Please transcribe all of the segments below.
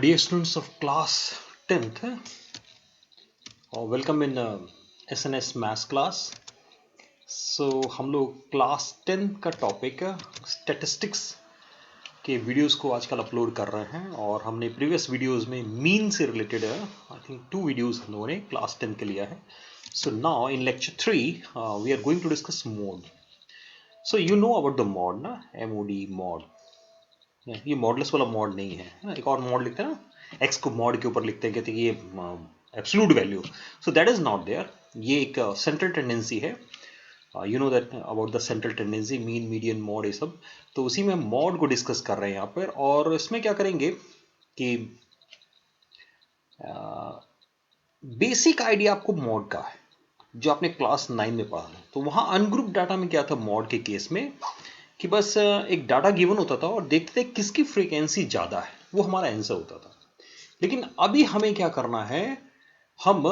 Dear students of class 10th, welcome in SNS Maths class. So हम लोग class 10 का topic statistics के videos को आजकल अपलोड कर रहे हैं और हमने प्रीवियस वीडियोस में मीन से रिलेटेड आई थिंक 2 वीडियोस हम लोगों ने क्लास 10 के लिया है. So now in lecture 3 we are going to discuss mode. So you know about the mode ना, MOD मॉड. ये मॉडलेस वाला मॉड नहीं है ना. एक और मॉड लिखते हैं ना, एक्स को मॉड के ऊपर लिखते हैं, कहते हैं कि ये absolute value. So that is not there. ये एक सेंट्रल टेंडेंसी है. You know that about the central tendency, mean, median, mode, ये सब. तो उसी में मॉड को डिस्कस कर रहे हैं यहाँ पर. और इसमें क्या करेंगे कि बेसिक आइडिया आपको मॉड का है जो आपने क्लास 9 में पढ़ा है. तो वहाँ अनग्रुप डाटा में क्या था मॉड के केस में कि बस एक डाटा गिवन होता था और देखते थे किसकी फ्रीक्वेंसी ज़्यादा है, वो हमारा आंसर होता था. लेकिन अभी हमें क्या करना है, हम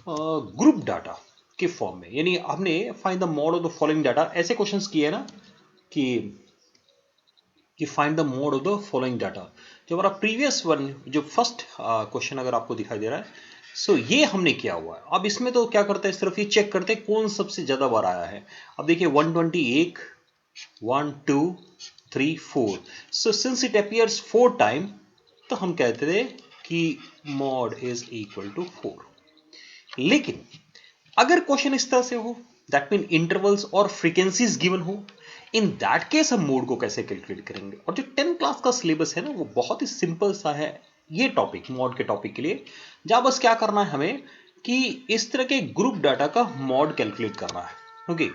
ग्रुप डाटा के फॉर्म में, यानी हमने find the mod of the following data, ऐसे क्वेश्चंस किए ना कि find the mod of the following data. जो हमारा प्रीवियस वन, जो फर्स्ट क्वेश्चन अगर आपको दिखाई दे रहा है, सो ये हमने किया हुआ है. अब इसमें तो क्या करते हैं, सिर्फ ये चेक करते हैं कौन सबसे ज़्यादा बार आया है. अब देखिए 121, 1, 2, 3, 4. So since it appears 4 times, तो हम कहते थे कि mod is equal to 4. लेकिन अगर क्वेश्चन इस तरह से हो, दैट मीन इंटरवल्स और फ्रीक्वेंसीज गिवन हो, इन दैट केस हम मोड को कैसे कैलकुलेट करेंगे. और जो 10 क्लास का सिलेबस है ना, वो बहुत ही सिंपल सा है ये टॉपिक, मॉड के टॉपिक के लिए. जहां बस क्या करना है हमें कि इस तरह के ग्रुप डाटा का मॉड कैलकुलेट करना है. ओके.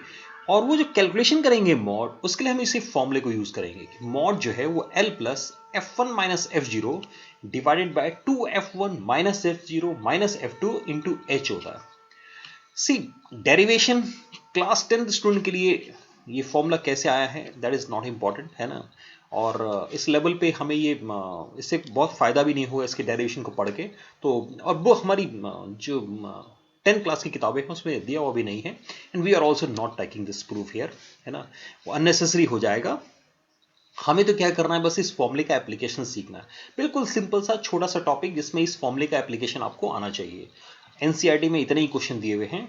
और वो जो कैलकुलेशन करेंगे मॉड, उसके लिए हम इसी फॉर्मूले को यूज करेंगे. मॉड जो है वो L plus F1 minus F0 divided by 2F1 minus F0 minus F2 into H होता है. सी डेरिवेशन क्लास 10 स्टूडेंट के लिए ये फॉर्मूला कैसे आया है, दैट इज नॉट इंपॉर्टेंट, है ना. और इस लेवल पे हमें ये इससे बहुत फ़ायदा भी नहीं हुआ इसके डेरिवेशन को पढ़ के. तो और वो हमारी जो 10 क्लास की किताबें हैं उसमें दिया हुआ भी नहीं है. And we are also not taking this proof here, है ना. वो अननेसेसरी हो जाएगा. हमें तो क्या करना है, बस इस फॉर्मूले का एप्लीकेशन सीखना है. बिल्कुल सिंपल सा छोटा सा टॉपिक जिसमें इस फॉर्मूले का एप्लीकेशन आपको आना चाहिए. एनसीईआरटी में इतने ही क्वेश्चन दिए हुए हैं.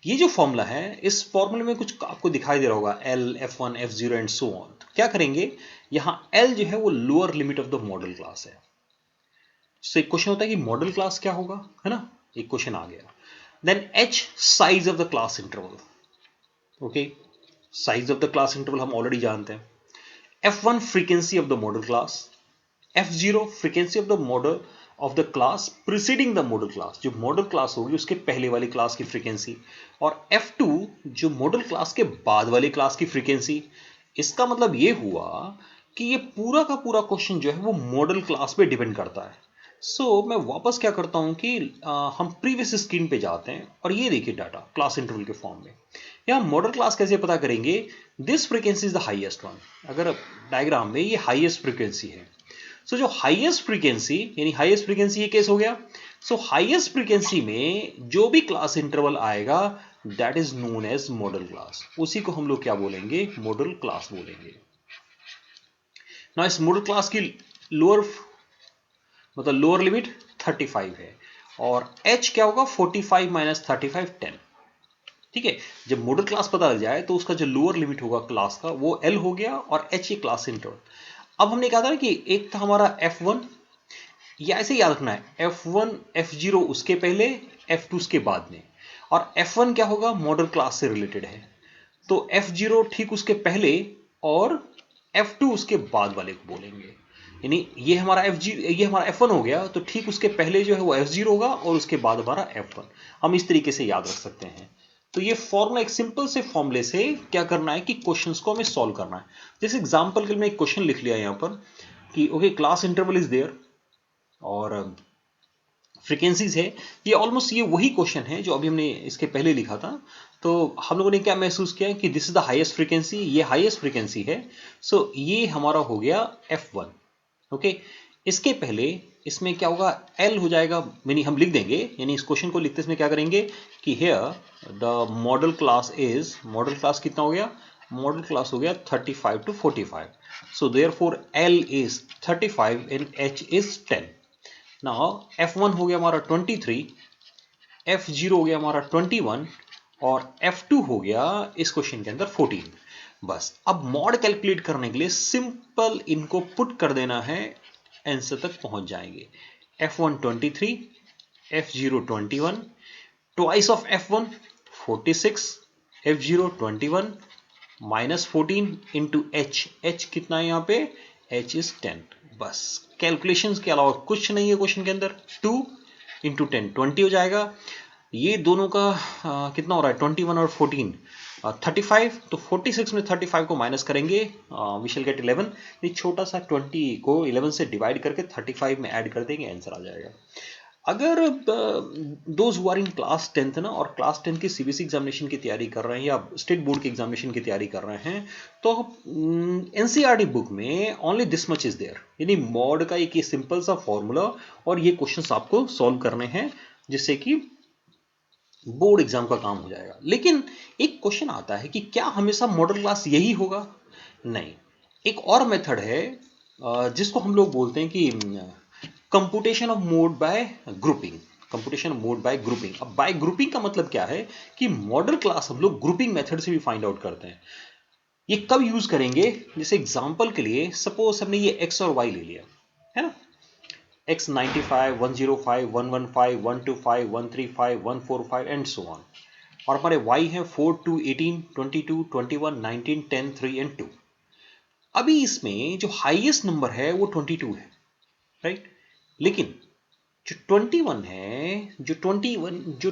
ये जो फॉर्मूला है, इस फॉर्मूले में कुछ आपको दिखाई दे रहा होगा, L, F1, F0 and so on. क्या करेंगे, यहां L जो है वो lower limit of the modal class है. तो एक क्वेश्चन होता है कि मॉडल क्लास क्या होगा, है ना. एक क्वेश्चन आ गया. Then H size of the class interval. Okay. Size of the class interval हम ऑलरेडी जानते हैं. F1 frequency of the modal class. F0 frequency of the modal of the class preceding the modal class, जो modal class होगी उसके पहले वाली class की frequency. और F2 जो मॉडल क्लास के बाद वाली क्लास की फ्रीक्वेंसी. इसका मतलब ये हुआ कि ये पूरा का पूरा क्वेश्चन जो है वो मॉडल क्लास पे डिपेंड करता है. मैं वापस क्या करता हूं कि हम प्रीवियस स्क्रीन पे जाते हैं और ये देखिए डाटा क्लास इंटरवल के फॉर्म में. यहाँ मॉडल क्लास कैसे पता करेंगे, this frequency is the highest one. अगर डायग्राम में ये हाईएस्ट फ्रीक्वेंसी है, जो हाईएस्ट फ्रीक्वेंसी, यानी हाईएस्ट फ्रीक्वेंसी ये केस हो गया. हाईएस्ट फ्रीक्वेंसी में जो भी क्लास इंटरवल आएगा that is known as modal class. उसी को हम लोग क्या बोलेंगे, मॉडल क्लास बोलेंगे. ना इस मॉडल क्लास की लोअर मतलब लोअर लिमिट 35 है और H क्या होगा, 45 माइनस 35 10. ठीक है. जब मॉडल क्लास पता लग जाए तो उसका जो लोअर लिमिट होगा क्लास का वो L हो गया और H ये क्लास इंटरवल. अब हमने कहा था ना कि एक था हमारा F1, या ऐसे याद रखना है, F1 F0 उसके पहले, F2 उसके बाद में. और F1 क्या होगा, मॉडल क्लास से रिलेटेड है, तो F0 ठीक उसके पहले और F2 उसके बाद वाले को बोलेंगे. यानी ये हमारा ये हमारा F1 हो गया, तो ठीक उसके पहले जो है वो F0 होगा और उसके बाद हमारा F1. हम इस तरीके से याद रख सकते हैं. तो ये फॉर्मूला, एक सिंपल से फॉर्मूले से क्या करना है कि क्वेश्चंस को हमें सॉल्व करना है. जैसे एग्जांपल के लिए मैं एक क्वेश्चन लिख लिया यहां पर कि okay, class interval is there और फ्रीक्वेंसीज है. ये ऑलमोस्ट ये वही क्वेश्चन है जो अभी हमने इसके पहले लिखा था. तो हम लोगों ने क्या महसूस किया कि this is the highest frequency, ये हाईएस्ट फ्रीक्वेंसी है. ये हमारा हो गया F1. ओके. इसके पहले इसमें क्या होगा, L हो जाएगा, यानी हम लिख देंगे, यानी इस क्वेश्चन को लिखते इसमें क्या करेंगे कि here the modal class is, model class कितना हो गया, मॉडल क्लास हो गया 35 to 45. So therefore L is 35 and H is 10. Now F1 हो गया हमारा 23, F0 हो गया हमारा 21 और F2 हो गया इस क्वेश्चन के अंदर 14. बस अब मॉड कैलकुलेट करने के लिए सिंपल इनको पुट कर देना है, आंसर तक पहुंच जाएंगे. F1 23, F0 21, twice of F1 46, F0 21 minus 14 into H कितना है यहाँ पे, H इज 10. बस कैलकुलेशंस के अलावा कुछ नहीं है क्वेश्चन के अंदर. 2 इंटू 10 20 हो जाएगा. ये दोनों का कितना हो रहा है, 21 और 14 35. तो 46 में 35 को माइनस करेंगे, वी शैल गेट 11. ये छोटा सा 20 को 11 से डिवाइड करके 35 में ऐड कर देंगे, आंसर आ जाएगा. अगर those who are in class 10th ना, और क्लास 10 की सीबीएसई एग्जामिनेशन की तैयारी कर रहे हैं या स्टेट बोर्ड के एग्जामिनेशन की तैयारी कर रहे हैं, तो एनसीईआरटी बुक में only this much is there. यानी मॉड का एक ये सिंपल सा फॉर्मूला और ये क्वेश्चंस आपको सॉल्व करने हैं, जिससे कि बोर्ड एग्जाम का काम हो जाएगा. लेकिन एक क्वेश्चन आता है कि क्या हमेशा मॉडल क्लास यही होगा? नहीं, एक और मेथड है जिसको हम लोग बोलते हैं कि computation of mode bye grouping. Computation of mode bye grouping. अब बाय ग्रुपिंग का मतलब क्या है कि मॉडल क्लास हम लोग ग्रुपिंग मेथड से भी फाइंड आउट करते हैं. ये कब यूज करेंगे? जैसे एग्जांपल के लिए सपोज हमने ये x और y ले लिया है ना, x 95, 105, 115, 125, 135, 145 एंड सो ऑन. और हमारे y है 4, 2, 18, 22, 21, 19, 10, 3 एंड 2. अभी इसमें जो हाईएस्ट नंबर है वो 22 है, राइट. लेकिन जो 21 है, जो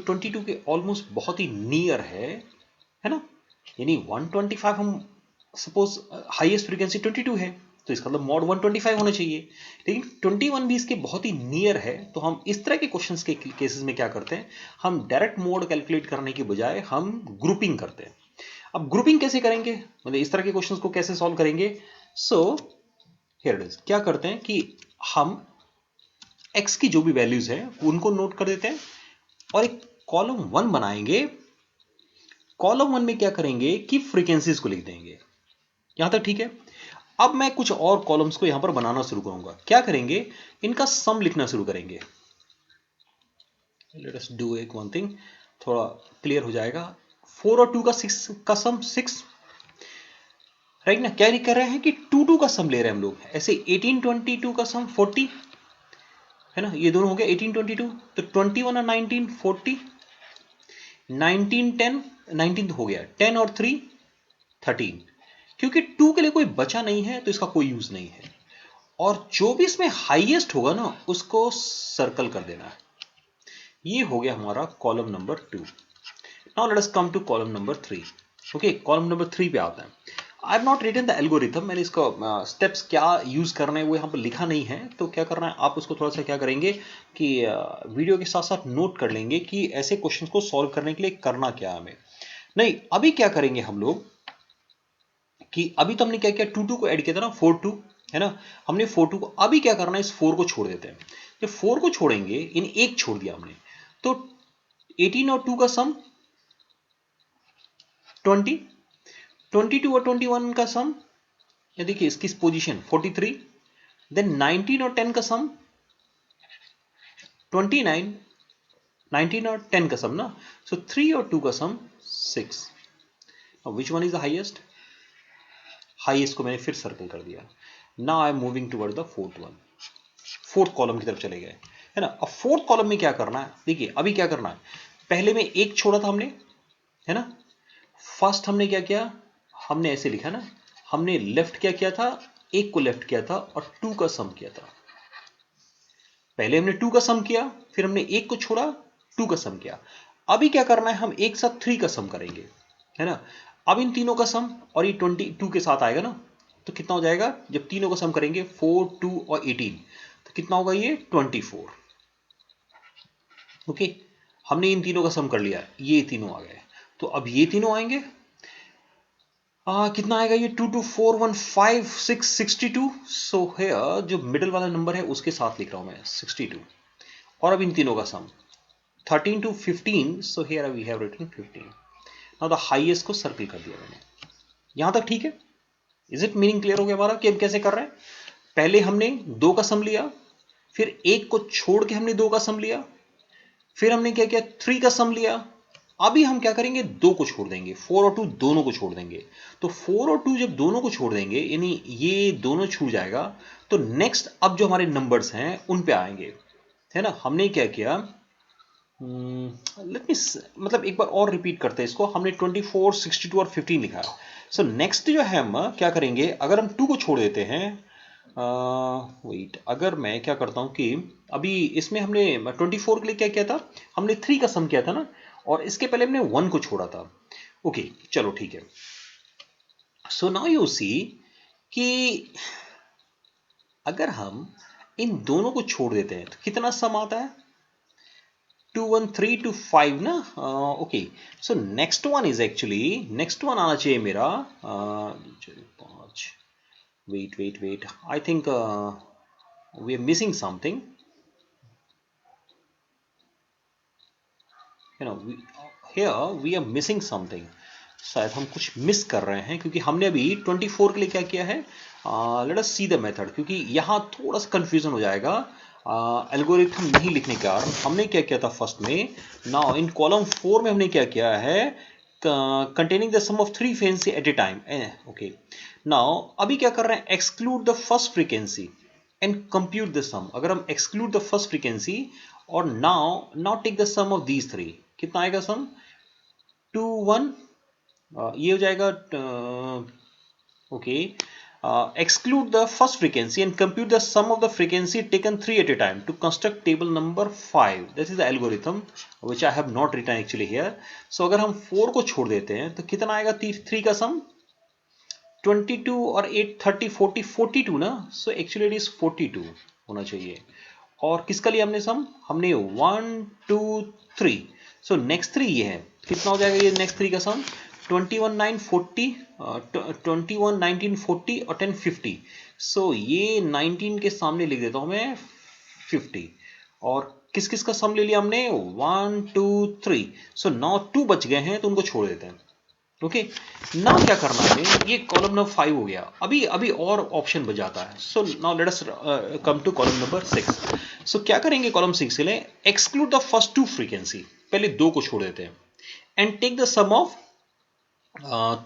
22 के ऑलमोस्ट बहुत ही नियर है ना. यानी 125 हम सपोज हाईएस्ट फ्रीक्वेंसी 22 है, तो इसका मतलब मॉड 125 होना चाहिए. लेकिन 21 भी इसके बहुत ही नियर है, तो हम इस तरह के क्वेश्चंस के केसेस में क्या करते हैं, हम डायरेक्ट मोड कैलकुलेट करने के बजाय हम ग्रुपिंग करते हैं. अब ग्रुपिंग कैसे करेंगे, मतलब इस तरह के क्वेश्चंस को कैसे सॉल्व करेंगे? So here it is. क्या करते हैं कि हम x की जो भी वैल्यूज है उनको नोट कर देते हैं और एक कॉलम 1 बनाएंगे. कॉलम 1 में क्या करेंगे कि फ्रीक्वेंसीज को लिख देंगे. यहां तक ठीक है. अब मैं कुछ और कॉलम्स को यहां पर बनाना शुरू करूंगा. क्या करेंगे, इनका सम लिखना शुरू करेंगे. लेट अस डू एक वन थिंग, थोड़ा क्लियर हो जाएगा. 4 और 2 का सम 6, राइट ना. क्या कर रहे हैं कि 2 का सम ले रहे हैं हम लोग. ऐसे 18 22 का सम 40 है ना. ये दोनों हो गया 18 22. तो 21 और 19 40, 19 10, 19 तो हो गया 10 और 3 13. क्योंकि 2 के लिए कोई बचा नहीं है तो इसका कोई यूज नहीं है. और जो भी इसमें हाईएस्ट होगा ना उसको सर्कल कर देना है. ये हो गया हमारा column number 2. Now let us come to column number 3. Okay, column number 3 पे आते हैं. I have not written the algorithm. मैंने इसका स्टेप्स क्या यूज करना है वो यहाँ पर लिखा नहीं है. तो क्या करना है, आप उसको थोड़ा सा क्या करेंगे कि वीडियो के साथ साथ नोट कर लेंगे कि ऐसे क्वेश्चंस को सॉल्व करने के लिए करना क्या है हमें. नहीं, अभी क्या करेंगे हम लोग कि अभी तो हमने क्या किया, 2 को ऐड किया था ना, 4 2 है ना. हमने 4 2 को, अभी क्या करना है, इस 4 को छोड़ देते हैं. जब 4 को छोड़ेंगे, इन एक छोड़ दिया हमने, तो 18 और 2 का सम 20, 22 और 21 का सम, ये देखिए इसकी पोजीशन 43. देन 19 और 10 का सम 29, 19 और 10 का सम ना. सो 3 और 2 का सम 6. Which one is the highest? Highest को मैंने फिर सर्कल कर दिया. Now I am moving toward the fourth one. Fourth column की तरफ चले गए है ना. अब फोर्थ कॉलम में क्या करना है, देखिए अभी क्या करना है. पहले में एक छोड़ा था हमने, है ना. फर्स्ट हमने क्या किया, हमने ऐसे लिखा ना, हमने लेफ्ट क्या किया था, एक को लेफ्ट किया था और 2 का सम किया था. पहले हमने 2 का सम किया, फिर हमने एक को छोड़ा, 2 का सम किया. अभी क्या करना है, हम एक साथ 3 का सम करेंगे, है ना. अब इन तीनों का सम और ये 22 के साथ आएगा ना, तो कितना हो जाएगा, जब तीनों का सम करेंगे 4 2 और 18, तो कितना होगा ये 24. ओके, हमने इन तीनों का सम कर लिया, ये तीनों आ गए. तो अब ये तीनों आएंगे, कितना आएगा ये 2 2 4 1 5 6 62. सो है जो मिडिल वाला नंबर है उसके साथ लिख रहा हूं मैं 62. और अब इन तीनों का सम 13 to 15. So here we have written 15. Now the highest को सर्कल कर दिया मैंने. यहां तक ठीक है? इज इट मीनिंग क्लियर हो गया हमारा कि हम कैसे कर रहे हैं? पहले हमने 2 का सम लिया, फिर 1 को छोड़ के हमने 2 का सम लिया, फिर हमने क्या किया 3 का सम लिया। अभी हम क्या करेंगे 2 को छोड़ देंगे, 4 और 2 दोनों को छोड़ देंगे। तो 4 और 2 जब दोनों को छोड़ देंगे यानी ये दोनों छूट जाएगा, तो नेक्स्ट अब जो हमारे नंबर्स हैं उन पे आएंगे, है ना। हमने क्या किया, लेट मी मतलब एक बार और रिपीट करते हैं इसको। हमने 24, 62 और 15 लिखा है। सो नेक्स्ट जो है हम क्या करेंगे, अगर हम 2 को छोड़ देते हैं, वेट, अगर मैं क्या करता हूं कि अभी इसमें हमने 24 के लिए क्या किया था, हमने 3 का सम किया था ना, और इसके पहले हमने 1 को छोड़ा था। ओके चलो ठीक है। सो नाउ यू सी कि अगर हम इन दोनों को छोड़ देते हैं तो कितना सम आता है, 2 1 3 2 5 ना। Okay so next one is actually, next one आना चाहिए मेरा 5, wait I think we are missing something, you know here we are missing something. शायद हम कुछ मिस कर रहे हैं, क्योंकि हमने अभी 24 के लिए क्या किया है, let us see the method, क्योंकि यहां थोड़ा सा कंफ्यूजन हो जाएगा एल्गोरिथम नहीं लिखने के कारण। हमने क्या किया था फर्स्ट में, नाउ इन कॉलम 4 में हमने क्या किया है, containing the sum of 3 frequency at a time. Okay now अभी क्या कर रहे हैं, exclude the first frequency and compute the sum. अगर हम एक्सक्लूड द फर्स्ट फ्रीक्वेंसी और now take the sum of these 3, कितना आएगा सम, 2 1, ये हो जाएगा। ओके exclude the first frequency and compute the sum of the frequency taken 3 at a time to construct table number 5. This is the algorithm which I have not written actually here. So अगर हम 4 को छोड़ देते हैं तो कितना आएगा 3 का सम, 22 और 8 30 40 42 ना। so actually it is 42 होना चाहिए। और किसका लिया हमने सम, हमने 1 2 3, सो नेक्स्ट 3 ये है, कितना हो जाएगा ये नेक्स्ट 3 का सम, 21 9 40, 21 19 40 और 10 50। सो ये 19 के सामने लिख देता हूं मैं 50, और किस किस का सम ले लिया हमने 1 2 3। सो नाउ 2 बच गए हैं तो उनको छोड़ देते हैं। ओके नाउ क्या करना है, ये कॉलम नंबर 5 हो गया। अभी अभी और ऑप्शन बच जाता है। So now let us come to column number 6। So क्या करेंगे कॉलम 6 के लिए, एक्सक्लूड द फर्स्ट 2 फ्रीक्वेंसी, पहले 2 को छोड़ देते हैं, and take the sum of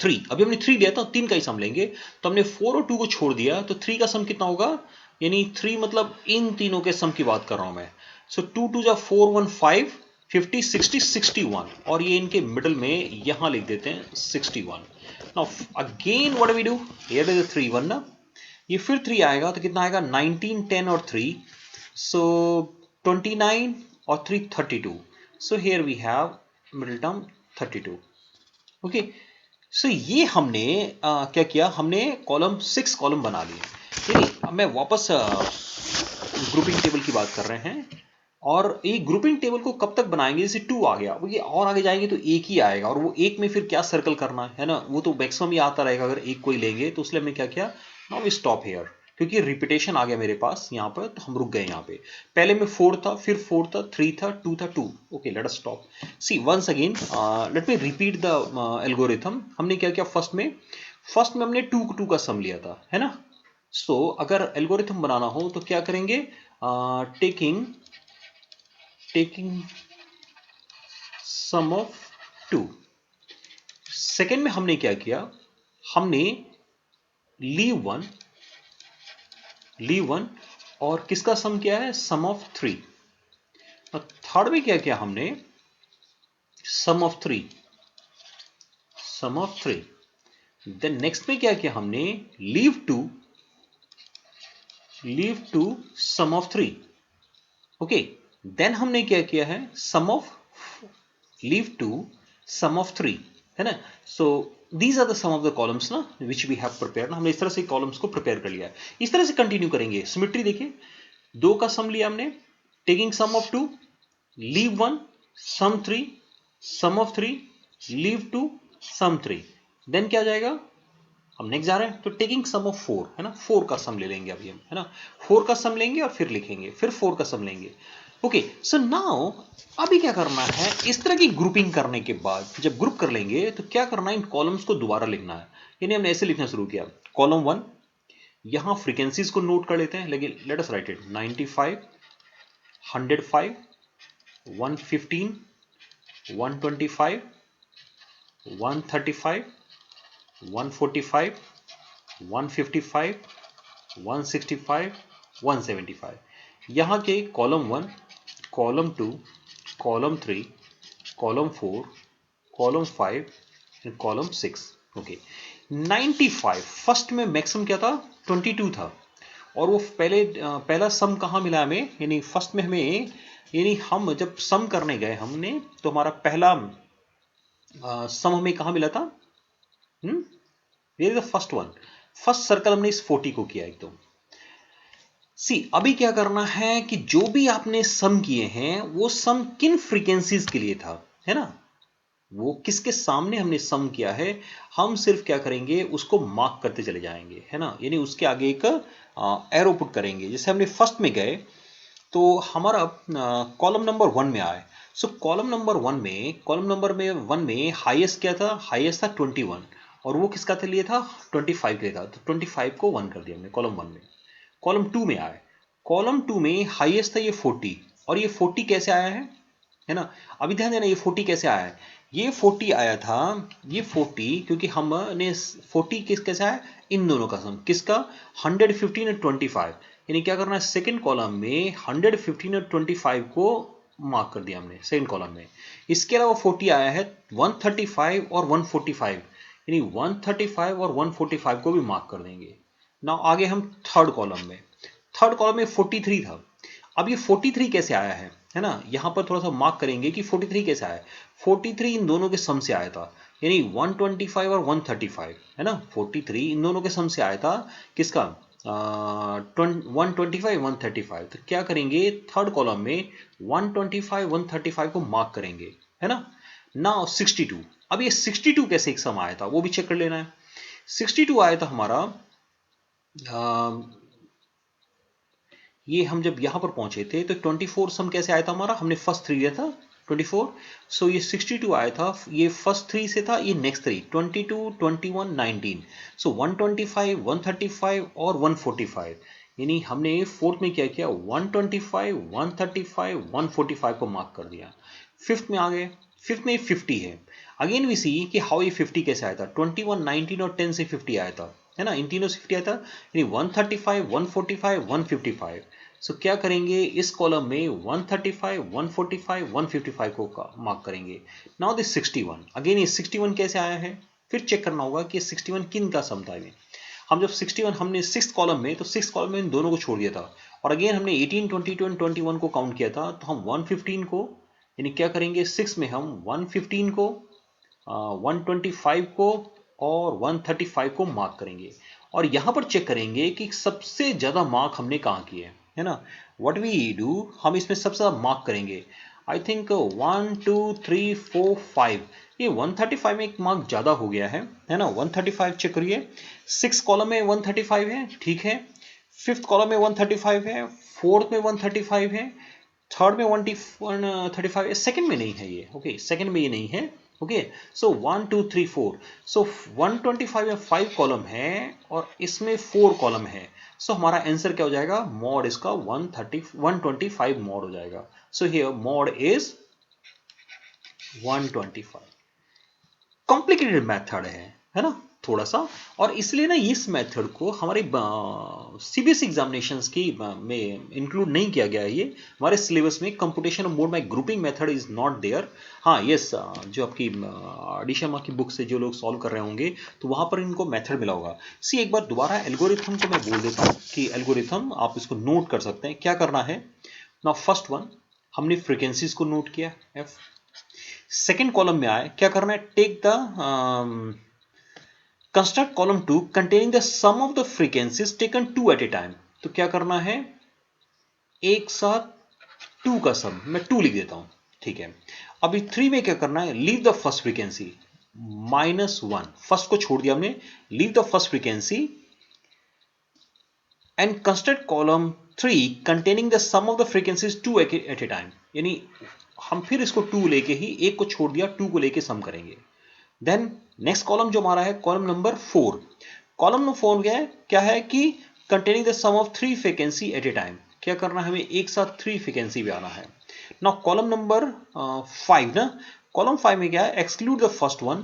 3। अभी हमने 3 लिया था, 3 का ही सम लेंगे, तो हमने 4 और 2 को छोड़ दिया, तो 3 का सम कितना होगा, यानी 3 मतलब इन तीनों के सम की बात कर रहा हूं मैं। सो 2 2 जा 4 1 5 50 60 61, और ये इनके मिडल में यहां लिख देते हैं 61। Now again what we do, here is 3 1 ना, ये फिर 3 आएगा तो कितना आएगा 19 10 और 3, सो 29 और 3 32। So here we have middle term 32। Okay so ये हमने क्या किया, हमने कॉलम 6 कॉलम बना लिए। यानी अब मैं वापस ग्रुपिंग टेबल की बात कर रहे हैं, और ये ग्रुपिंग टेबल को कब तक बनाएंगे, जैसे 2 आ गया, वो ये और आगे जाएंगे तो एक ही आएगा, और वो एक में फिर क्या सर्कल करना है ना, वो तो मैक्सिमम ही आता रहेगा अगर एक कोई लेंगे। तो इसलिए हमने क्या किया, नाउ वी स्टॉप हियर, क्योंकि रिपीटेशन आ गया मेरे पास यहाँ पर, तो हम रुक गए यहाँ पे। पहले में 4 था, फिर 4 था, 3 था, 2 था, 2। Okay let us stop, see once again let me repeat the algorithm. हमने क्या किया, फर्स्ट में हमने 2 का सम लिया था, है ना। सो अगर एल्गोरिथम बनाना हो तो क्या करेंगे, टेकिंग सम ऑफ 2। सेकेंड में हमने क्या किया, हमने लीव वन और किसका सम किया है, सम ऑफ 3। थर्ड में क्या किया हमने, सम ऑफ 3। देन नेक्स्ट में क्या किया हमने, leave to sum of 3। Okay then हमने क्या किया है, sum of leave to sum of 3, है ना। So these are the sum of the columns ना विच वी हैव प्रिपेयर। हमने इस तरह से कॉलम्स को प्रिपेयर कर लिया है, इस तरह से कंटिन्यू करेंगे। सिमेट्री देखिए, 2 का सम लिया हमने, taking sum of 2, leave 1 sum 3, sum of 3, leave 2 sum 3। Then क्या जाएगा, हम नेक्स्ट जा रहे हैं तो टेकिंग सम ऑफ 4, है ना, 4 का सम ले लेंगे अभी हम, है ना, 4 का सम लेंगे और फिर लिखेंगे, फिर 4 का सम लेंगे। ओके सो नाउ अभी क्या करना है, इस तरह की ग्रुपिंग करने के बाद जब ग्रुप कर लेंगे तो क्या करना है, इन कॉलम्स को दोबारा लिखना है। यानी हमने ऐसे लिखना शुरू किया, कॉलम 1, यहां फ्रीक्वेंसीज को नोट कर लेते हैं, लेकिन लेट अस राइट इट 95, 105, 115, 125, 135, 145, 155, 165, 175। यहाँ के column 1, column 2, column 3, column 4, column 5 and column 6। Okay, 95 first में मैक्सिमम क्या था, 22 था, और वो पहला सम कहाँ मिला हमें, यानी फर्स्ट में हमें, यानी हम जब सम करने गए हमने तो हमारा पहला सम हमें कहाँ मिला था, where is the first one, first circle हमने इस 40 को किया एकदम। सी अभी क्या करना है कि जो भी आपने सम किए हैं वो सम किन फ्रीक्वेंसीज के लिए था, है ना, वो किसके सामने हमने सम किया है, हम सिर्फ क्या करेंगे उसको मार्क करते चले जाएंगे, है ना, यानी उसके आगे एक एरो पुट करेंगे। जैसे हमने फर्स्ट में गए तो हमारा कॉलम नंबर 1 में आए, सो कॉलम नंबर 1 में हाईएस्ट क्या था, हाईएस्ट था 21, और वो किसका था लिए था, 25 के लिए था, तो 25 को 1 कर दिया हमने कॉलम 1 में। कॉलम 2 में आए, कॉलम 2 में हाईएस्ट था ये 40, और ये 40 कैसे आया है ना, अभी ध्यान देना ये 40 कैसे आया है, ये 40 आया था, ये 40 क्योंकि हमने 40 कैसे आया, इन दोनों का सम, किसका, 115 और 25, यानी क्या करना है, सेकंड कॉलम में 115 और 25 को मार्क कर दिया हमने सेकंड कॉलम में। इसके अलावा 40 आया है 135 और 145, यानी 135 और 145 को भी मार्क कर देंगे ना। आगे हम थर्ड कॉलम में 43 था, अब ये 43 कैसे आया है ना, यहां पर थोड़ा सा मार्क करेंगे कि 43 कैसे आया है, 43 इन दोनों के सम से आया था, यानी 125 और 135, है ना, 43 इन दोनों के सम से आया था, किसका, 125 135, तो क्या करेंगे थर्ड कॉलम में 125 135 को मार्क करेंगे, है ना। नाउ 62, अब ये 62 कैसे एक सम आया था वो भी चेक कर लेना है। 62 आया था हमारा, ये हम जब यहां पर पहुंचे थे तो 24 सम कैसे आया था हमारा, हमने फर्स्ट 3 लिया था 24, सो ये 62 आया था, ये फर्स्ट 3 से था, ये नेक्स्ट 3 22 21 19, सो 125 135 और 145, यानी हमने फोर्थ में क्या किया, 125 135 145 को मार्क कर दिया। फिफ्थ में आ गए, फिफ्थ में 50 है, अगेन वी सी कि हाउ ये 50 कैसे आया था, 21 19 और 10 से 50 आया था, है ना, इन तीनों से 50 आया था, यानी 135 145 155, सो क्या करेंगे इस कॉलम में 135 145 155 को मार्क करेंगे। नाउ दिस 61, अगेन ये 61 कैसे आया है, फिर चेक करना होगा कि 61 किन का सम था में। हम जब 61 हमने सिक्स कॉलम में, तो सिक्स कॉलम में इन दोनों को छोड़ दिया था, और अगेन हमने 18 22 और 21 को काउंट किया था, तो हम 115 को, यानी क्या करेंगे 6 में हम 115 को, 125 को और 135 को मार्क करेंगे, और यहां पर चेक करेंगे कि सबसे ज्यादा मार्क हमने कहां किए, है ना। व्हाट वी डू, हम इसमें सबसे ज्यादा मार्क करेंगे, आई थिंक 1 2 3 4 5, ये 135 में एक मार्क ज्यादा हो गया है ना, 135 चेक करिए, सिक्स कॉलम में 135 है, ठीक है, फिफ्थ कॉलम में 135 है, फोर्थ में 135 है, थर्ड में 135 है, सेकंड में नहीं है ये, ओके, सेकंड में ये नहीं है, ओके, सो 1 2 3 4, सो 125 में 5 कॉलम है और इसमें 4 कॉलम है, सो हमारा आंसर क्या हो जाएगा, मॉड इसका 125 मॉड हो जाएगा, so here mod is 125। Complicated method है ना थोड़ा सा, और इसलिए ना इस मेथड को हमारे सीबीएसई एग्जामिनेशंस की में इंक्लूड नहीं किया गया है, ये हमारे सिलेबस में कंप्यूटेशन मोड में grouping method is not there. हाँ यस, जो आपकी एडिशन की बुक से जो लोग सॉल्व कर रहे होंगे तो वहां पर इनको मेथड मिला होगा। सी एक बार दोबारा एल्गोरिथम को मैं बोल देता हूँ कि एल्गोरिथम आप इसको नोट कर सकते हैं, क्या करना है ना, फर्स्ट वन हमने फ्रीक्वेंसीज को नोट किया एफ, सेकेंड कॉलम में आए, क्या करना है, take the construct column 2 containing the sum of the frequencies taken 2 at a time, तो क्या करना है एक साथ 2 का सम, मैं 2 लिख देता हूं, ठीक है। अभी 3 में क्या करना है, leave the first frequency -1, first को छोड़ दिया हमने, leave the first frequency and construct column 3 containing the sum of the frequencies 2 at a time, यानी हम फिर इसको 2 लेके ही, एक को छोड़ दिया 2 को लेके सम करेंगे, देन नेक्स्ट कॉलम जो हमारा है कॉलम नंबर 4। कॉलम नंबर 4 क्या है कि containing the sum of 3 frequency at a time. क्या करना है, हमें एक साथ 3 फ्रीक्वेंसी पे आना है। नाउ कॉलम नंबर 5 ना, कॉलम 5 में क्या है, एक्सक्लूड द फर्स्ट वन,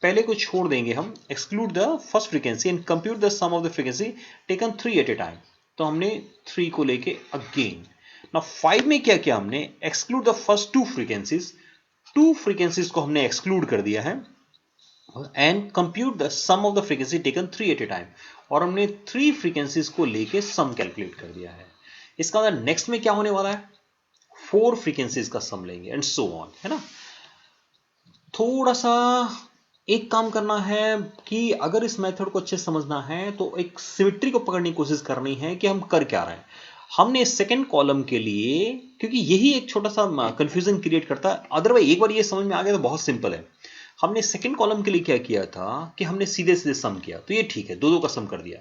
पहले को छोड़ देंगे हम, exclude the first frequency and compute the sum of the frequency taken 3 at a time. तो हमने 3 को लेके अगेन। नाउ 5 में क्या किया हमने, exclude the first 2 frequencies, 2 frequencies को हमने एक्सक्लूड कर दिया है and compute the sum of the frequency taken 3 at a time, और हमने 3 फ्रीक्वेंसीज को लेके सम कैलकुलेट कर दिया है। इसका मतलब नेक्स्ट में क्या होने वाला है, 4 फ्रीक्वेंसीज का सम लेंगे एंड सो ऑन, है ना। थोड़ा सा एक काम करना है कि अगर इस मेथड को अच्छे से समझना है तो एक सिमेट्री को पकड़ने की कोशिश करनी है कि हम कर क्या रहे हैं। हमने सेकंड कॉलम के लिए, क्योंकि यही एक छोटा सा कंफ्यूजन क्रिएट करता है, अदरवाइज एक बार ये समझ में आ गया तो बहुत सिंपल है। हमने सेकंड कॉलम के लिए क्या किया था कि हमने सीधे सीधे सम किया, तो ये ठीक है, दो दो का सम कर दिया।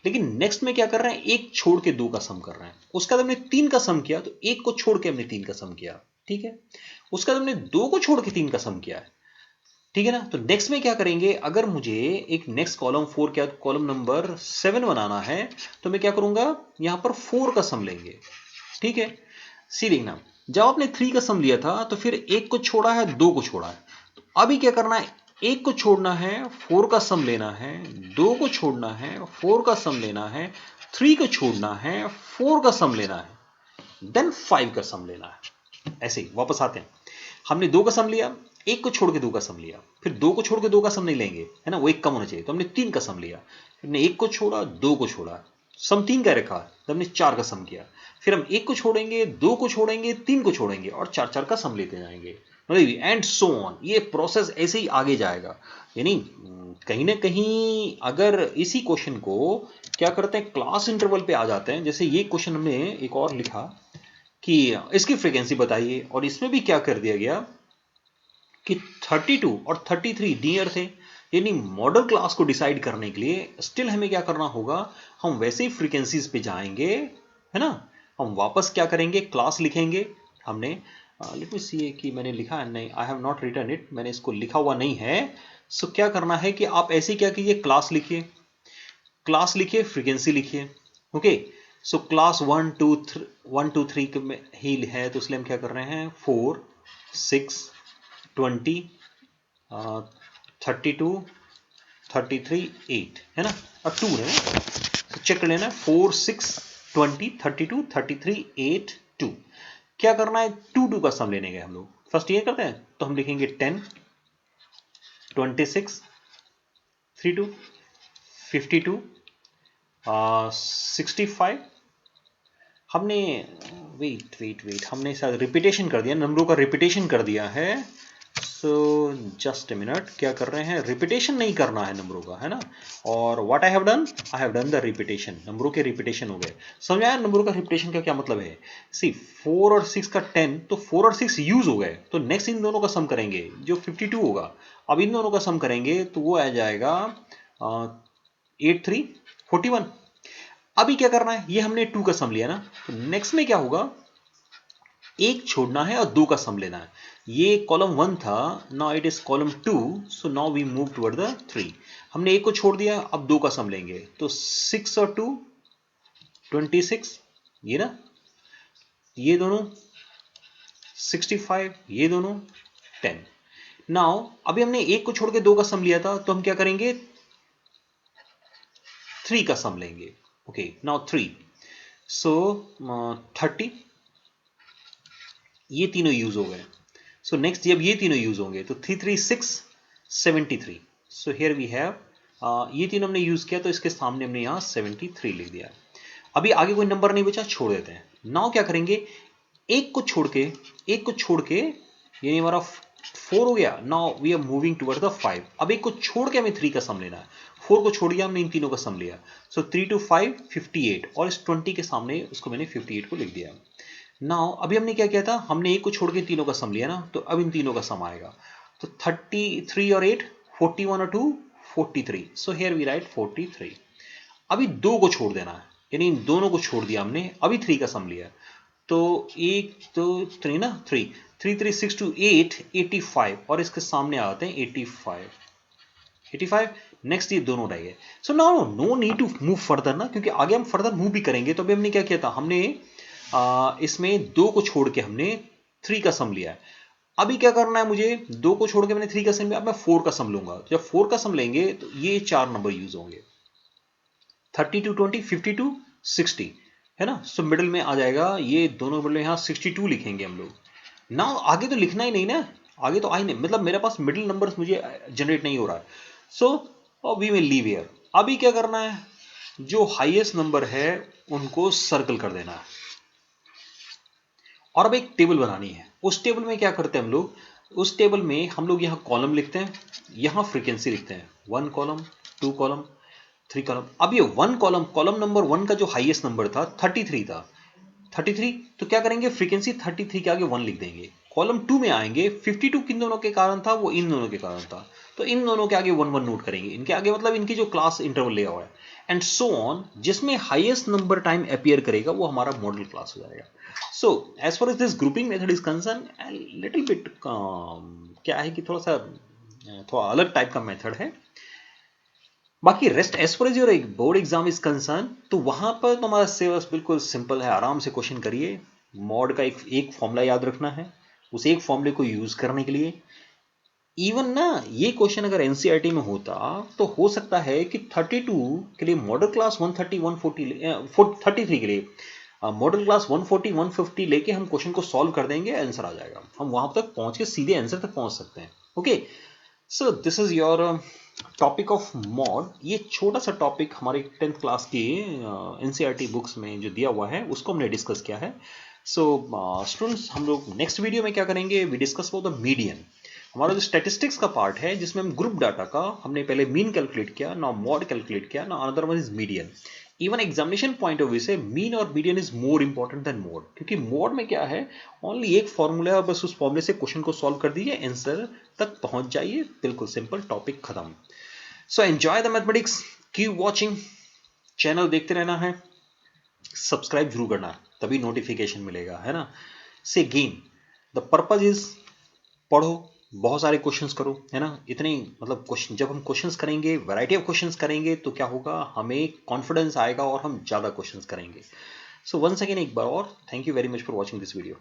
लेकिन नेक्स्ट में क्या कर रहे हैं, एक छोड़ के दो का सम कर रहे हैं। उसका हमने 3 का सम किया, तो एक को छोड़ के हमने 3 का सम किया, ठीक है। उसका हमने 2 को छोड़ के 3 का सम किया है, ठीक है ना। तो नेक्स्ट में क्या करेंगे, अगर मुझे एक नेक्स्ट कॉलम 4 क्या कॉलम नंबर 7 बनाना है, तो मैं क्या करूंगा, यहां पर 4 का सम लेंगे, ठीक है। सी देखना, जब आपने 3 का सम लिया था तो फिर एक को छोड़ा है, 2 को छोड़ा है। तो अभी क्या करना है, एक को छोड़ना है, 4 का सम लेना है, 2 को छोड़ना है, 4 का सम लेना है, 3 को छोड़ना है, 4 का सम लेना है, देन 5 का सम लेना है। ऐसे ही वापस आते हैं, हमने 2 का सम लिया, एक को छोड़ के 2 का सम लिया, फिर 2 को छोड़ के 2 का सम नहीं लेंगे, है ना, वो एक कम होना चाहिए, तो हमने 3 का सम लिया, फिर हमने एक को छोड़ा, 2 को छोड़ा, सम 3 का रखा, तो हमने 4 का सम किया, फिर हम एक को छोड़ेंगे, 2 को छोड़ेंगे, 3 को छोड़ेंगे और 4 का सम लेते जाएंगे, एंड सो ऑन। ये प्रोसेस ऐसे ही आगे जाएगा। यानी कहीं ना कहीं अगर इसी क्वेश्चन को क्या करते हैं, क्लास इंटरवल पे आ जाते हैं। जैसे ये क्वेश्चन हमने एक और लिखा कि इसकी फ्रीक्वेंसी बताइए, और इसमें भी क्या कर दिया गया कि 32 और 33 नियर थे। यानी मॉडल क्लास को डिसाइड करने के लिए स्टिल हमें क्या करना होगा, हम वैसे ही फ्रीक्वेंसीज पे जाएंगे, है ना। हम वापस क्या करेंगे, क्लास लिखेंगे। हमने लेट मी सी कि मैंने लिखा है, नहीं, I have not written it, मैंने इसको लिखा हुआ नहीं है। सो क्या करना है कि आप ऐसे क्या कीजिए, क्लास लिखिए, क्लास लिखिए, फ्रीक्वेंसी लिखिए, ओके। सो क्लास 1 2 3 में ही है, तो इसलिए हम क्या कर रहे हैं, 4 6 20 32 33 8, है ना, और 2 है, तो चेक कर लेना, 4 6 20 32 33 8 2। क्या करना है, 2 का सम लेने गए हम लोग, फर्स्ट ये करते हैं, तो हम लिखेंगे 10 26 32 52 65। हमने वेट हमने शायद रिपीटेशन कर दिया, नंबरों का रिपीटेशन कर दिया है। सो जस्ट ए मिनट, क्या कर रहे हैं, रिपीटेशन नहीं करना है नंबरों का, है ना। और what I have done the repetition, नंबरों के रिपीटेशन हो गए। समझ आया नंबरों का रिपीटेशन का क्या मतलब है। सी 4 और 6 का 10, तो 4 और 6 यूज हो गए, तो नेक्स्ट इन दोनों का सम करेंगे जो 52 होगा। अब इन दोनों का सम करेंगे तो वो आ जाएगा 8 3 41। अभी क्या करना है, ये हमने 2 का सम लिया ना, तो नेक्स्ट में क्या होगा, एक छोड़ना है और 2 का सम लेना है। ये कॉलम 1 था, now it is column 2, so now we move toward the 3। हमने एक को छोड़ दिया, अब 2 का सम लेंगे, तो 6 और 2 26, ये ना, ये दोनों 65, ये दोनों 10। नाउ अभी हमने एक को छोड़ के 2 का सम लिया था, तो हम क्या करेंगे, 3 का सम लेंगे, ओके। नाउ 3, सो 30, ये तीनों यूज हो गए। सो नेक्स्ट जब ये तीनों यूज होंगे तो 3 3 6 73। सो हियर वी हैव ये तीनों हमने यूज किया, तो इसके सामने हमने यहां 73 लिख दिया। अभी आगे कोई नंबर नहीं बचा, छोड़ देते हैं। नाउ क्या करेंगे, एक को छोड़ के ये हमारा 4 हो गया। Now we are moving toward the 5। अब एक को छोड़ के हमें 3 का सम लेना है, 4 को छोड़ दिया हमने, इन तीनों का सम लिया। सो 3 2 5 58, और इस 20 के सामने उसको मैंने 58 को लिख दिया। नाउ अभी हमने क्या किया था, हमने एक को छोड़ के तीनों का सम लिया ना, तो अब इन तीनों का सम आएगा। तो 33 और 8 41 और 2 43। So here we write 43। अभी 2 को छोड़ देना है, यानी इन दोनों को छोड़ दिया हमने, अभी 3 का सम लिया। तो 1 2 3 ना, 3 3 3 6 2 8 85, और इसके सामने आते हैं 85। 85, नेक्स्ट ये दोनों रह गए। So now no need to move further ना, क्योंकि आगे हम फर्दर मूव भी करेंगे। तो अभी हमने क्या किया था, हमने इसमें 2 को छोड़ के हमने 3 का सम लिया है। अभी क्या करना है मुझे, 2 को छोड़ के मैंने 3 का सम लिया, अब मैं 4 का सम लूंगा। जब 4 का सम लेंगे तो ये 4 नंबर यूज होंगे, 32 20 52 60, है ना। सो मिडिल में आ जाएगा, ये दोनों मिडिल में यहाँ 62 लिखेंगे हम लोग ना। आगे तो लिखना ही नहीं ना, आगे तो आई नहीं, मतलब मेरे पास मिडिल नंबर्स मुझे जनरेट नहीं हो रहा है। So we will leave here. अभी क्या करना है, जो हाईएस्ट नंबर है उनको सर्कल कर देना है, और अब एक टेबल बनानी है। उस टेबल में क्या करते हैं हम लोग, उस टेबल में हम लोग यहाँ कॉलम लिखते हैं, यहाँ फ्रीक्वेंसी लिखते हैं, 1 कॉलम 2 कॉलम 3 कॉलम। अब ये 1 कॉलम, कॉलम नंबर 1 का जो हाईएस्ट नंबर था 33 था, 33, तो क्या करेंगे, फ्रीक्वेंसी 33 के आगे 1 लिख देंगे। कॉलम 2 में आएंगे, 52 किन दोनों के कारण था, वो इन दोनों के कारण था, तो इन दोनों के आगे 1 1 नोट करेंगे, इनके आगे मतलब इनकी जो क्लास इंटरवल लिया हुआ है, एंड सो ऑन। जिसमें हाईएस्ट नंबर टाइम अपीयर करेगा वो हमारा मॉडल क्लास हो जाएगा। So as far as this grouping method is concern, little bit क्या है कि थोड़ा अलग टाइप का मेथड है। बाकी rest as far as your board exam is concern, तो वहां पर तो हमारा सिलेबस बिल्कुल सिंपल है, आराम से क्वेश्चन करिए। मॉड का एक फॉर्मूला याद रखना है, उस एक फॉर्मूले को यूज करने के लिए। इवन ना ये क्वेश्चन अगर एनसीईआरटी में होता तो हो सकता है कि 32 के लिए मॉडल क्लास 130 140 33 के लिए मॉडल क्लास 140 150 लेके हम क्वेश्चन को सॉल्व कर देंगे, आंसर आ जाएगा, हम वहां तक पहुंच के सीधे आंसर तक पहुंच सकते हैं। Okay, so this is your topic of mod. ये छोटा सा टॉपिक हमारे 10th क्लास की एनसीईआरटी बुक्स में जो दिया हुआ है उसको हमने डिस्कस किया है। सो स्टूडेंट्स, हम लोग नेक्स्ट वीडियो में क्या करेंगे, we discuss about the median. हमारा जो स्टैटिस्टिक्स का पार्ट है जिसमें हम ग्रुप डाटा का हमने पहले मीन कैलकुलेट किया, ना मॉड कैलकुलेट किया, ना another one is median. Even examination point of view से मीन और median is more important than mode, क्योंकि मोड में क्या है, ओनली एक फॉर्मूला है और बस उस फॉर्मूले से क्वेश्चन को सॉल्व कर दीजिए, आंसर तक पहुंच जाइए, बिल्कुल सिंपल, टॉपिक खत्म। So enjoy the mathematics, keep watching, channel देखते रहना है, सब्सक्राइब जरूर करना, तभी नोटिफिकेशन मिलेगा, है ना। से गेन द पर्पज इज पढ़ो, बहुत सारे क्वेश्चंस करो, है ना। इतने मतलब क्वेश्चन, जब हम क्वेश्चंस करेंगे, वैरायटी ऑफ क्वेश्चंस करेंगे, तो क्या होगा, हमें कॉन्फिडेंस आएगा और हम ज्यादा क्वेश्चंस करेंगे। सो वंस अगेन एक बार और thank you very much for watching this video.